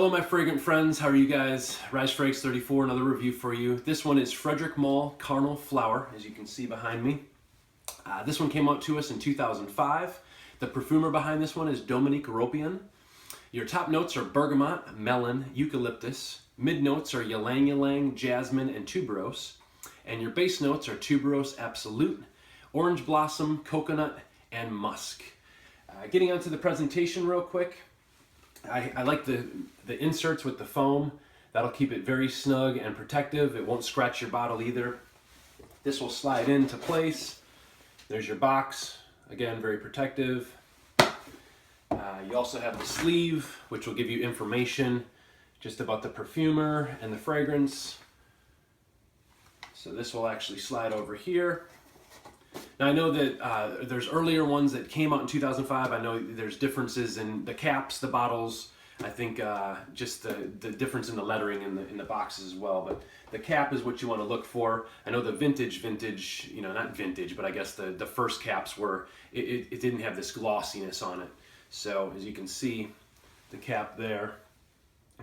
Hello my fragrant friends, how are you guys? RazFrags34, another review for you. This one is Frederic Malle Carnal Flower, as you can see behind me. This one came out to us in 2005. The perfumer behind this one is Dominique Ropian. Your top notes are bergamot, melon, eucalyptus. Mid notes are ylang ylang, jasmine, and tuberose. And your base notes are tuberose absolute, orange blossom, coconut, and musk. Getting onto the presentation real quick. I like the inserts with the foam. That'll keep it very snug and protective. It won't scratch your bottle either. This will slide into place. There's your box. Again, very protective. You also have the sleeve, which will give you information just about the perfumer and the fragrance. So this will actually slide over here. Now I know that there's earlier ones that came out in 2005. I know there's differences in the caps, the bottles. I think just the difference in the lettering in the boxes as well. But the cap is what you want to look for. I know the vintage, you know, not vintage, but I guess the first caps were, it didn't have this glossiness on it. So as you can see, the cap there.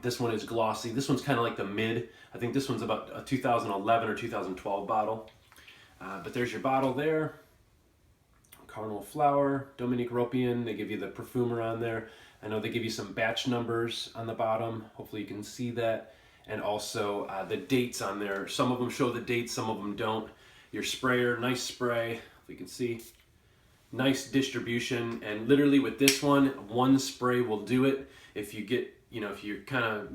This one is glossy. This one's kind of like the mid. I think this one's about a 2011 or 2012 bottle. But there's your bottle there. Carnal Flower, Dominique Ropian. They give you the perfumer on there. I know they give you some batch numbers on the bottom. Hopefully you can see that. And also the dates on there. Some of them show the dates, some of them don't. Your sprayer, nice spray, if you can see. Nice distribution. And literally with this one spray will do it. If you get, you know, if you kind of,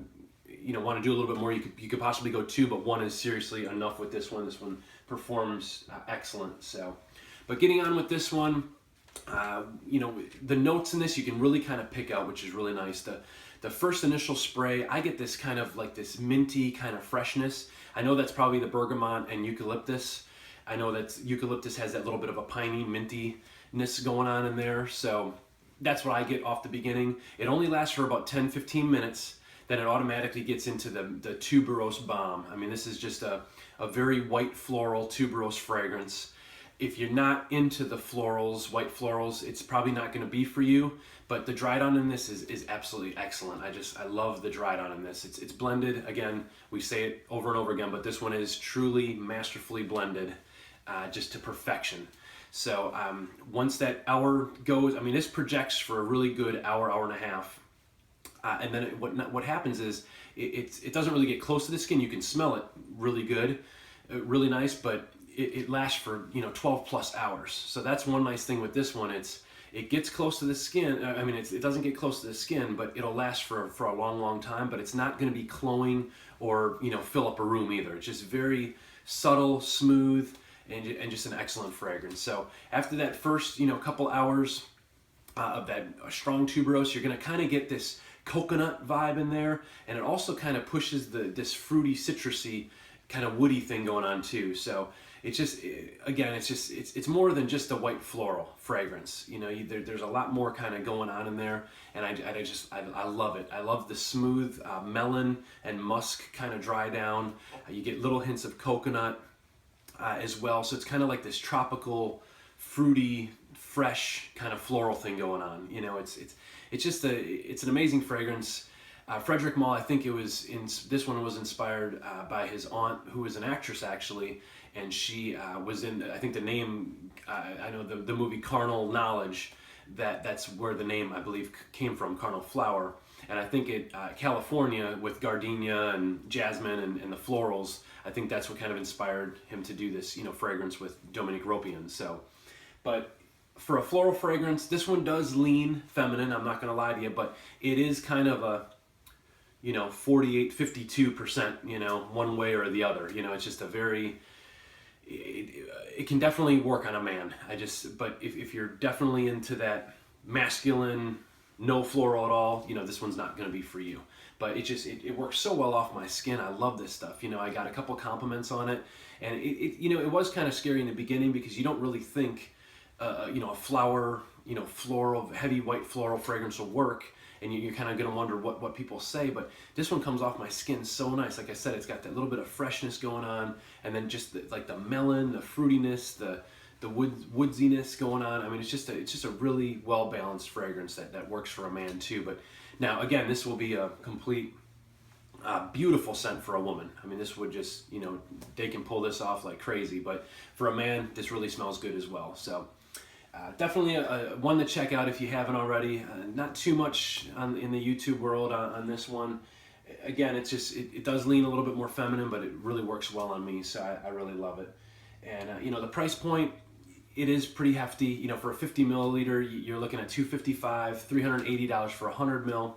you know, want to do a little bit more, you could possibly go two, but one is seriously enough with this one. This one performs excellent. So, but getting on with this one, you know, the notes in this you can really kind of pick out, which is really nice. The first initial spray, I get this kind of like this minty kind of freshness. I know that's probably the bergamot and eucalyptus. I know that eucalyptus has that little bit of a piney mintiness going on in there. So that's what I get off the beginning. It only lasts for about 10-15 minutes. Then it automatically gets into the tuberose bomb. I mean, this is just a very white floral tuberose fragrance. If you're not into the florals, white florals, it's probably not going to be for you. But the dried on in this is absolutely excellent. I love the dried on in this. It's blended. Again, we say it over and over again, but this one is truly masterfully blended, just to perfection. So once that hour goes, I mean, this projects for a really good hour, hour and a half. And then what happens is it doesn't really get close to the skin. You can smell it really good, really nice, but it lasts for, you know, 12 plus hours. So that's one nice thing with this one. It gets close to the skin. I mean, it doesn't get close to the skin, but it'll last for a long time. But it's not going to be cloying or, you know, fill up a room either. It's just very subtle, smooth, and just an excellent fragrance. So after that first, you know, couple hours of that strong tuberose, you're going to kind of get this coconut vibe in there, and it also kind of pushes this fruity, citrusy, kind of woody thing going on too. So it's just, again, it's more than just a white floral fragrance. You know, there's a lot more kind of going on in there, and I love it. I love the smooth melon and musk kind of dry down. You get little hints of coconut as well. So it's kind of like this tropical, fruity, fresh kind of floral thing going on. You know, it's just it's an amazing fragrance. Frederic Malle, I think this one was inspired by his aunt, who was an actress actually, and she was in, I think the name, I know the movie Carnal Knowledge, that's where the name, I believe, came from, Carnal Flower. And I think California with gardenia and jasmine and the florals, I think that's what kind of inspired him to do this, you know, fragrance with Dominique Ropian. So, but for a floral fragrance, this one does lean feminine, I'm not going to lie to you, but it is kind of a, you know, 48-52%, you know, one way or the other. You know, it's just a very, it can definitely work on a man. But if you're definitely into that masculine, no floral at all, you know, this one's not going to be for you. But it works so well off my skin. I love this stuff. You know, I got a couple compliments on it, and you know, it was kind of scary in the beginning because you don't really think, you know, a flower, you know, floral, heavy white floral fragrance will work, and you're kind of going to wonder what people say. But this one comes off my skin so nice. Like I said, it's got that little bit of freshness going on, and then just like the melon, the fruitiness, the woodsiness going on. I mean, it's just a really well balanced fragrance that works for a man too. But Now, again, this will be a complete beautiful scent for a woman. I mean, this would just, you know, they can pull this off like crazy, but for a man, this really smells good as well. So definitely a one to check out if you haven't already. Not too much in the YouTube world on this one. Again, it's just, it does lean a little bit more feminine, but it really works well on me, so I really love it. And, you know, the price point, it is pretty hefty. You know, for a 50 milliliter, you're looking at $255, $380 for 100 mil.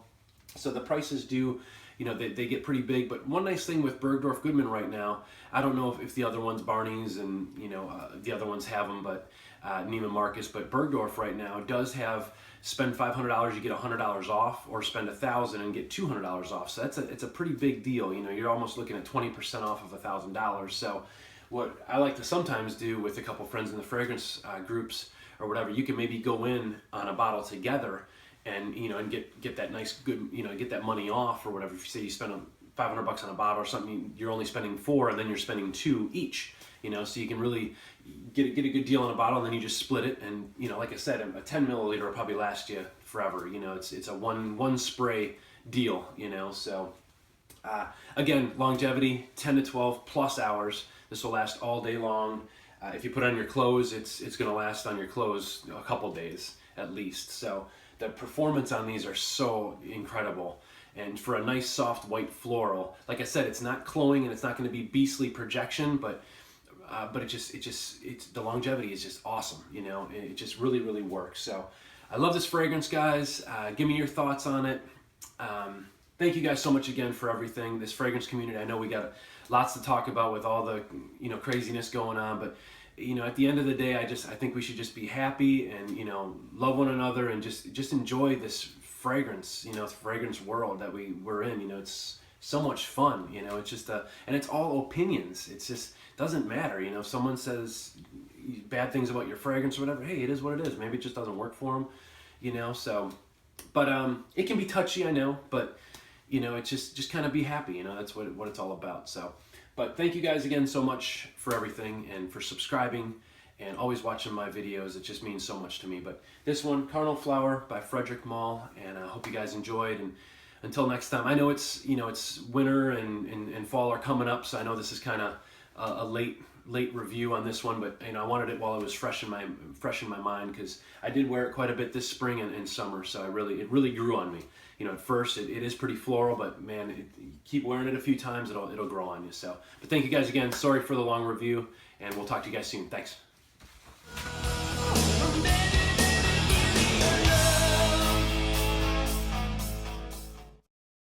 So the prices do, you know, they get pretty big. But one nice thing with Bergdorf Goodman right now, I don't know if the other ones, Barney's and, you know, the other ones have them, but Neiman Marcus, but Bergdorf right now does have spend $500, you get $100 off, or spend $1,000 and get $200 off. So it's a pretty big deal. You know, you're almost looking at 20% off of $1,000. So what I like to sometimes do with a couple friends in the fragrance groups or whatever, you can maybe go in on a bottle together and, you know, and get that nice good, you know, get that money off or whatever. If you say you spend $500 on a bottle or something, you're only spending $4 and then you're spending $2 each, you know, so you can really get a good deal on a bottle, and then you just split it. And, you know, like I said, a 10 milliliter will probably last you forever. You know, it's a one spray deal, you know. So again, longevity, 10 to 12 plus hours. This will last all day long. If you put it on your clothes, it's going to last on your clothes a couple days at least. So the performance on these are so incredible. And for a nice soft white floral, like I said, it's not cloying and it's not going to be beastly projection, but it's the longevity is just awesome. You know, it just really works. So I love this fragrance, guys. Give me your thoughts on it. Thank you guys so much again for everything. This fragrance community, I know we got lots to talk about with all the, you know, craziness going on, but, you know, at the end of the day, I think we should just be happy and, you know, love one another and just enjoy this fragrance, you know, fragrance world that we're in. You know, it's so much fun, you know. It's just and it's all opinions. It's just doesn't matter, you know. If someone says bad things about your fragrance or whatever, hey, it is what it is. Maybe it just doesn't work for them, you know. So, but it can be touchy, I know, but, you know, it's just kind of be happy, you know. That's what it's all about. So, but thank you guys again so much for everything and for subscribing and always watching my videos. It just means so much to me. But this one, Carnal Flower by Frederic Malle, and I hope you guys enjoyed. And until next time, I know it's, you know, it's winter and fall are coming up, so I know this is kind of a late review on this one, but, you know, I wanted it while it was fresh in my mind, because I did wear it quite a bit this spring and summer, so it really grew on me. You know, at first it is pretty floral, but man, you keep wearing it a few times, it'll grow on you. So, but thank you guys again. Sorry for the long review, and we'll talk to you guys soon. Thanks.